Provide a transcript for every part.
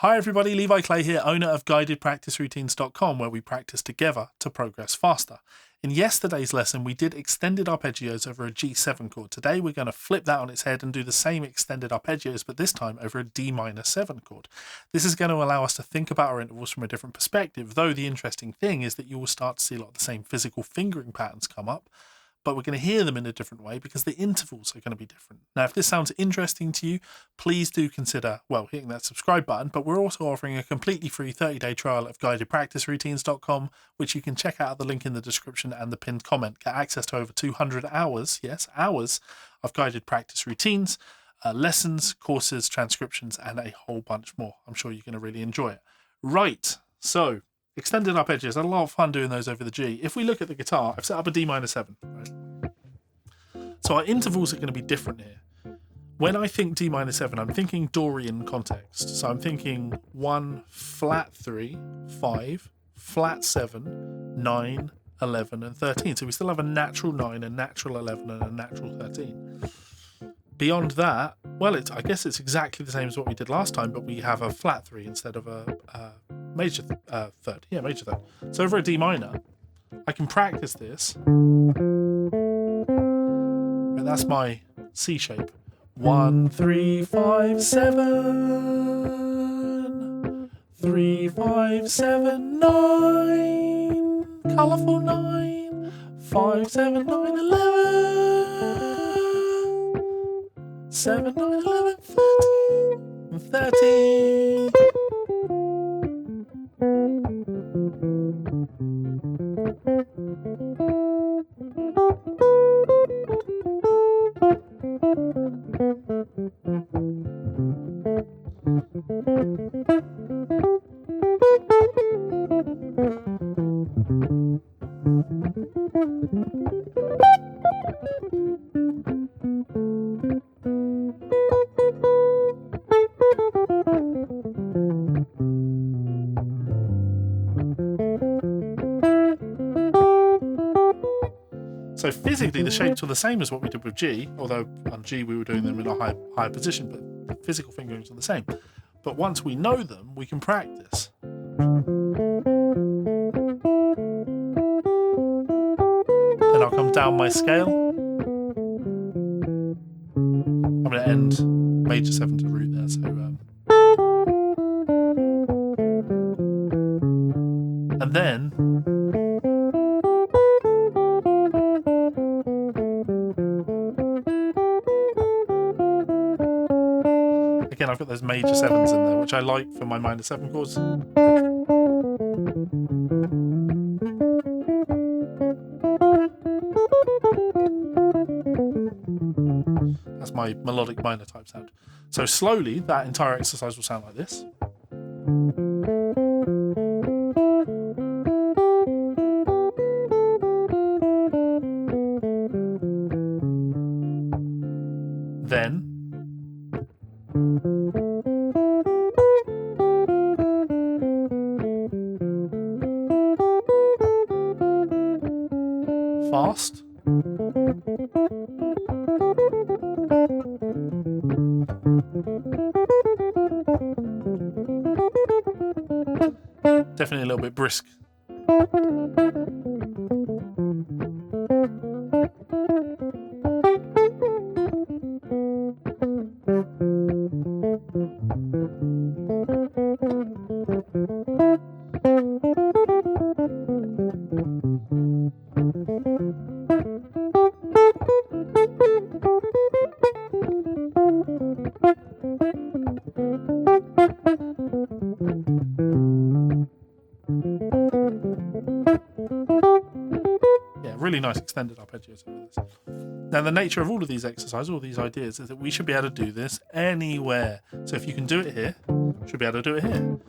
Hi everybody, Levi Clay here, owner of guidedpracticeroutines.com, where we practice together to progress faster. In yesterday's lesson, we did extended arpeggios over a G7 chord. Today we're going to flip that on its head and do the same extended arpeggios, but this time over a D minor 7 chord. This is going to allow us to think about our intervals from a different perspective, though the interesting thing is that you will start to see a lot of the same physical fingering patterns come up, but we're going to hear them in a different way because the intervals are going to be different. Now, if this sounds interesting to you, please do consider, hitting that subscribe button, but we're also offering a completely free 30-day trial of guidedpracticeroutines.com, which you can check out at the link in the description and the pinned comment. Get access to over 200 hours, hours of guided practice routines, lessons, courses, transcriptions, and a whole bunch more. I'm sure you're going to really enjoy it. Right, so extended arpeggios, I had a lot of fun doing those over the G. If we look at the guitar, I've set up a D minor 7, right? So our intervals are going to be different here. When I think D minor 7, I'm thinking Dorian context. So I'm thinking 1, flat 3, 5, flat 7, 9, 11, and 13. So we still have a natural 9, a natural 11, and a natural 13. Beyond that, I guess it's exactly the same as what we did last time, but we have a flat 3 instead of a major third. Yeah, major third. So over a D minor, I can practice this. And that's my C shape. 1, 3, 5, 7. 3, 5, 7, 9. Colourful 9. 5, 7, 9, 11. 7, 9, 11, 13. 13. So physically, the shapes were the same as what we did with G, although on G we were doing them in a higher position, but the physical fingerings are the same. But once we know them, we can practice. Then I'll come down my scale. I'm going to end major 7 to root there, so and then again, I've got those major 7s in there, which I like for my minor 7 chords. That's my melodic minor type sound. So slowly, that entire exercise will sound like this. Then fast. Definitely a little bit brisk. Really nice extended arpeggios over this. Now, the nature of all of these exercises, all these ideas, is that we should be able to do this anywhere. So if you can do it here, you should be able to do it here.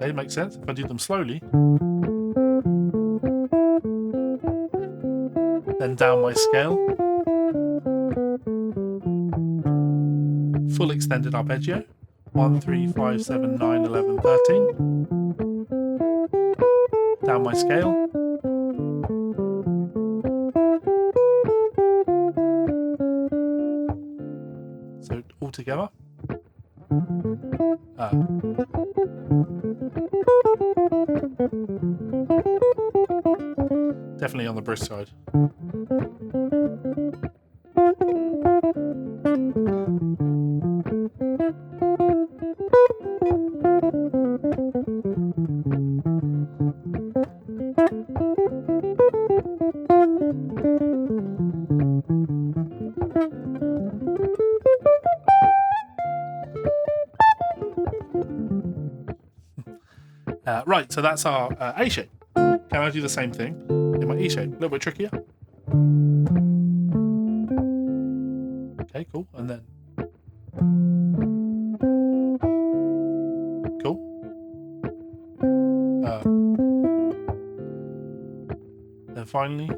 Okay, makes sense. If I do them slowly, then down my scale, full extended arpeggio, 1, 3, 5, 7, 9, 11, 13, down my scale, so all together. Definitely on the brisk side. Right, so that's our A shape. Can I do the same thing in my E shape? A little bit trickier. Okay, cool. And then cool. Then finally,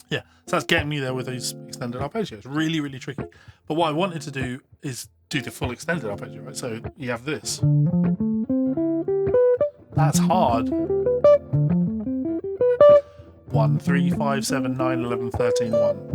yeah, so that's getting me there with those extended arpeggios. Really, really tricky. But what I wanted to do is do the full extended arpeggio, right? So you have this. That's hard. 1, 3, 5, 7, 9, 11, 13, 1.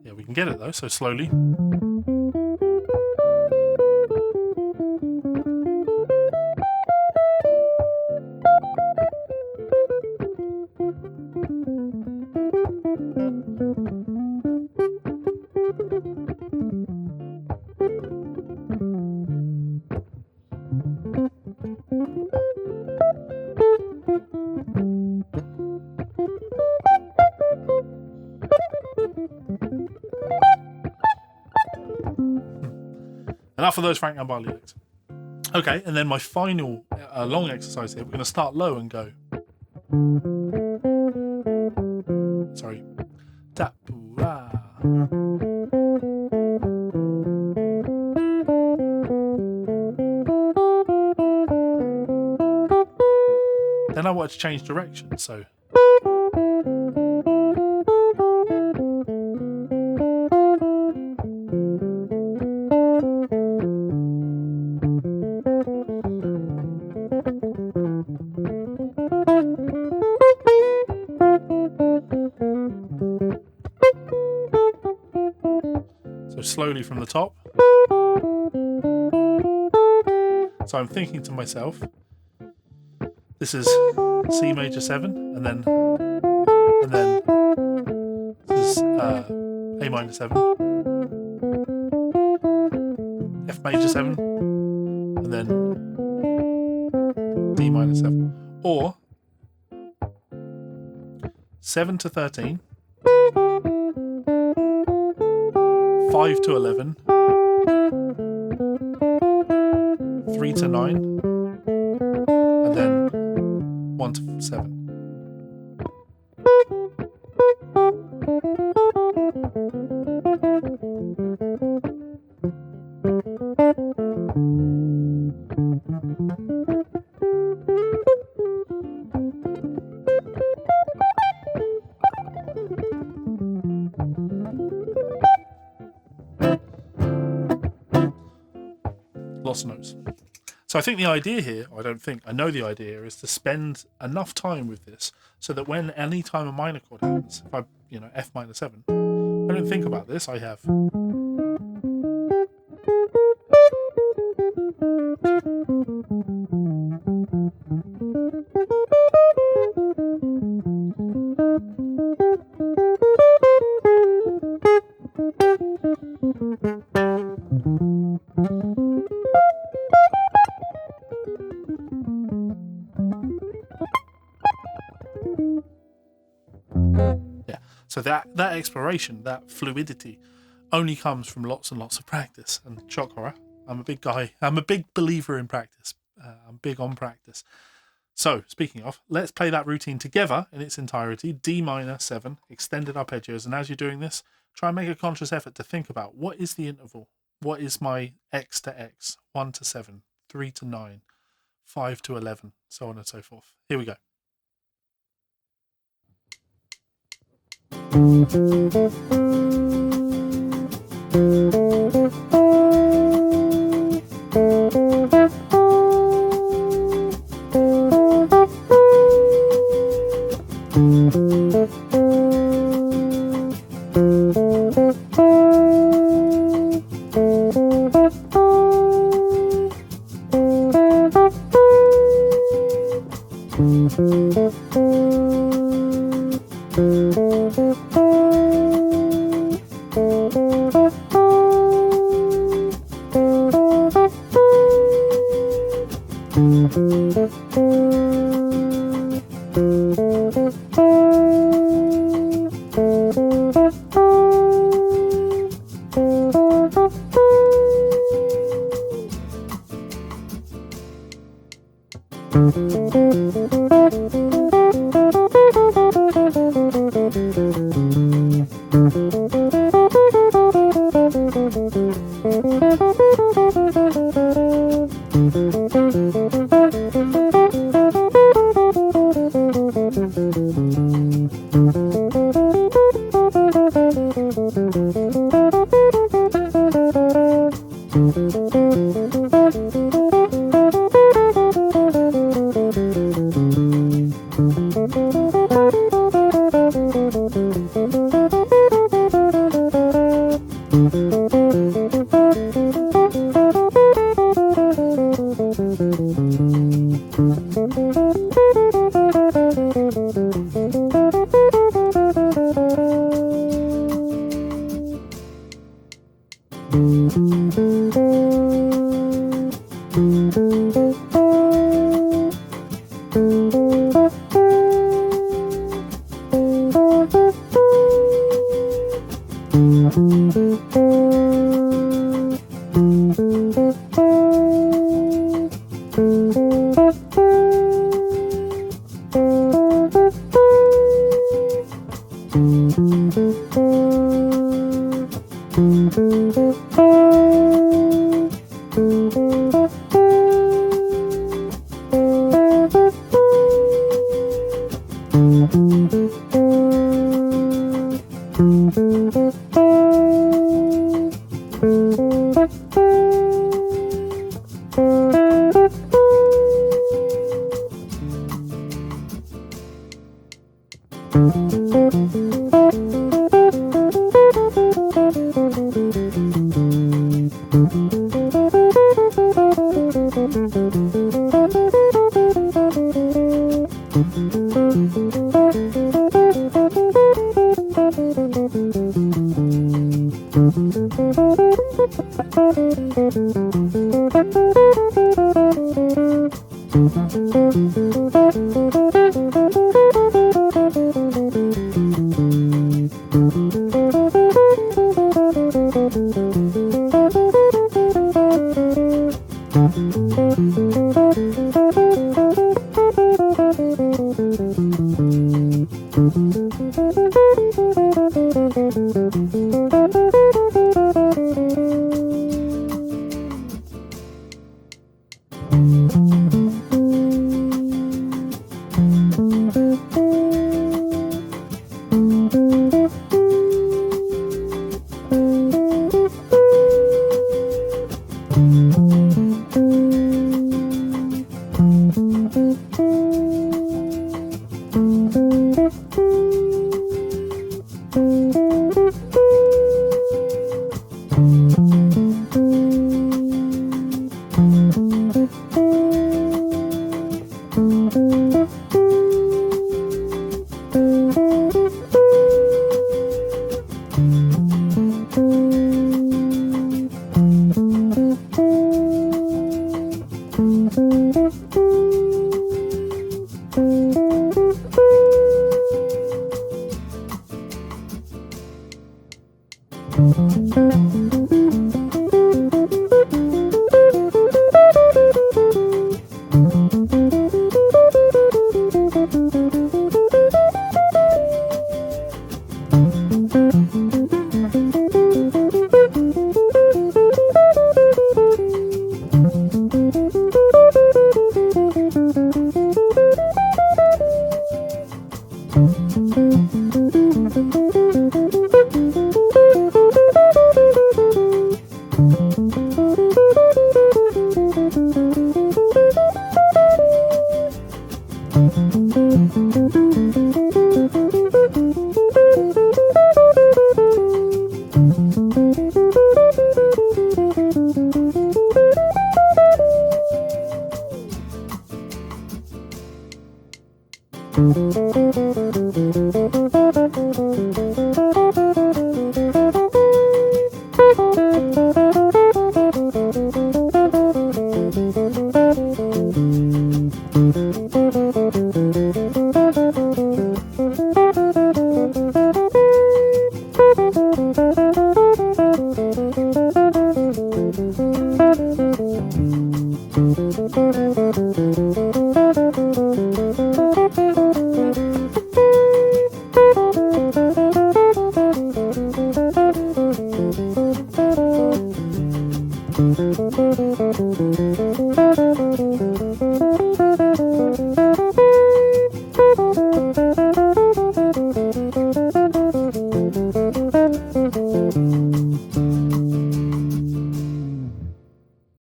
Yeah, we can get it though, so slowly. Enough of those Frank Gambale licks. Okay, and then my final long exercise here, we're going to start low and go. Sorry. Tapura. Then I want to change direction, so. So slowly from the top. So I'm thinking to myself, this is C major 7, and then this is A minor 7, F major 7, and then D minor 7. Or 7 to 13, 5 to 11, 3 to 9, and then 1 to 7. Lots of notes. So I think the idea here, or I know the idea is to spend enough time with this so that when any time a minor chord happens, if I, F minor 7, I don't think about this. I have. So that exploration, that fluidity, only comes from lots and lots of practice. And shock horror, I'm a big guy. I'm a big believer in practice. I'm big on practice. So speaking of, let's play that routine together in its entirety. D minor 7, extended arpeggios. And as you're doing this, try and make a conscious effort to think about what is the interval? What is my X to X? 1 to 7, 3 to 9, 5 to 11, so on and so forth. Here we go.